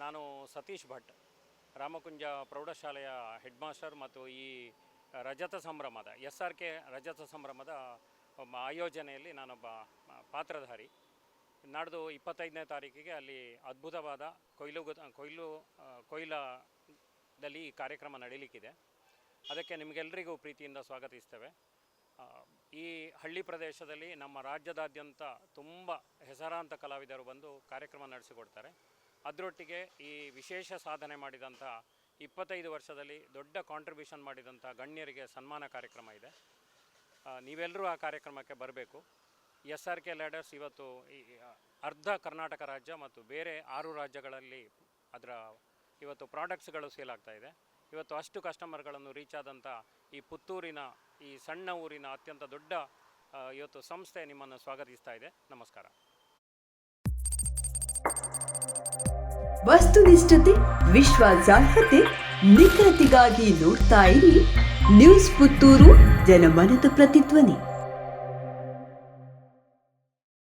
ನಾನು ಸತೀಶ್ ಭಟ್, ರಾಮಕುಂಜ ಪ್ರೌಢಶಾಲೆಯ head master ಮತ್ತು ಈ ರಜತ ಸಂಭ್ರಮದ SRK ರಜತ ಸಂಭ್ರಮದ ಆಯೋಜನೆಯಲ್ಲಿ ನಾನೊಬ್ಬ ಪಾತ್ರಧಾರಿ. ನಾಡ್ದು 25ನೇ ತಾರೀಕಿಗೆ ಅಲ್ಲಿ ಅದ್ಭುತವಾದ ಕೊಯ್ಲದಲ್ಲಿ ಈ ಕಾರ್ಯಕ್ರಮ ನಡೀಲಿಕ್ಕಿದೆ. ಅದಕ್ಕೆ ನಿಮಗೆಲ್ಲರಿಗೂ ಪ್ರೀತಿಯಿಂದ ಸ್ವಾಗತಿಸ್ತೇವೆ. ಈ ಹಳ್ಳಿ ಪ್ರದೇಶದಲ್ಲಿ ನಮ್ಮ ರಾಜ್ಯದಾದ್ಯಂತ ತುಂಬ ಹೆಸರಾಂತ ಕಲಾವಿದರು ಬಂದು ಕಾರ್ಯಕ್ರಮ ನಡೆಸಿಕೊಡ್ತಾರೆ. ಅದರೊಟ್ಟಿಗೆ ಈ ವಿಶೇಷ ಸಾಧನೆ ಮಾಡಿದಂಥ 25 ವರ್ಷದಲ್ಲಿ ದೊಡ್ಡ ಕಾಂಟ್ರಿಬ್ಯೂಷನ್ ಮಾಡಿದಂಥ ಗಣ್ಯರಿಗೆ ಸನ್ಮಾನ ಕಾರ್ಯಕ್ರಮ ಇದೆ. ನೀವೆಲ್ಲರೂ ಆ ಕಾರ್ಯಕ್ರಮಕ್ಕೆ ಬರಬೇಕು. SRK ಲ್ಯಾಡರ್ಸ್ ಇವತ್ತು ಈ ಅರ್ಧ ಕರ್ನಾಟಕ ರಾಜ್ಯ ಮತ್ತು ಬೇರೆ 6 ರಾಜ್ಯಗಳಲ್ಲಿ ಇವತ್ತು ಪ್ರಾಡಕ್ಟ್ಸ್ಗಳು ಸೇಲ್ ಆಗ್ತಾ ಇದೆ. ಇವತ್ತು ಅಷ್ಟು ಕಸ್ಟಮರ್ಗಳನ್ನು ರೀಚ್ ಆದಂಥ ಈ ಪುತ್ತೂರಿನ ಈ ಸಣ್ಣ ಊರಿನ ಅತ್ಯಂತ ದೊಡ್ಡ ಇವತ್ತು ಸಂಸ್ಥೆ ನಿಮ್ಮನ್ನು ಸ್ವಾಗತಿಸ್ತಾ ಇದೆ. ನಮಸ್ಕಾರ. ವಸ್ತುನಿಷ್ಠತೆ, ವಿಶ್ವಾಸಾರ್ಹತೆ, ನಿಖರತೆಗಾಗಿ ನೋಡ್ತಾ ಇರಿ ನ್ಯೂಸ್ ಪುತ್ತೂರು, ಜನಮನದ ಪ್ರತಿಧ್ವನಿ.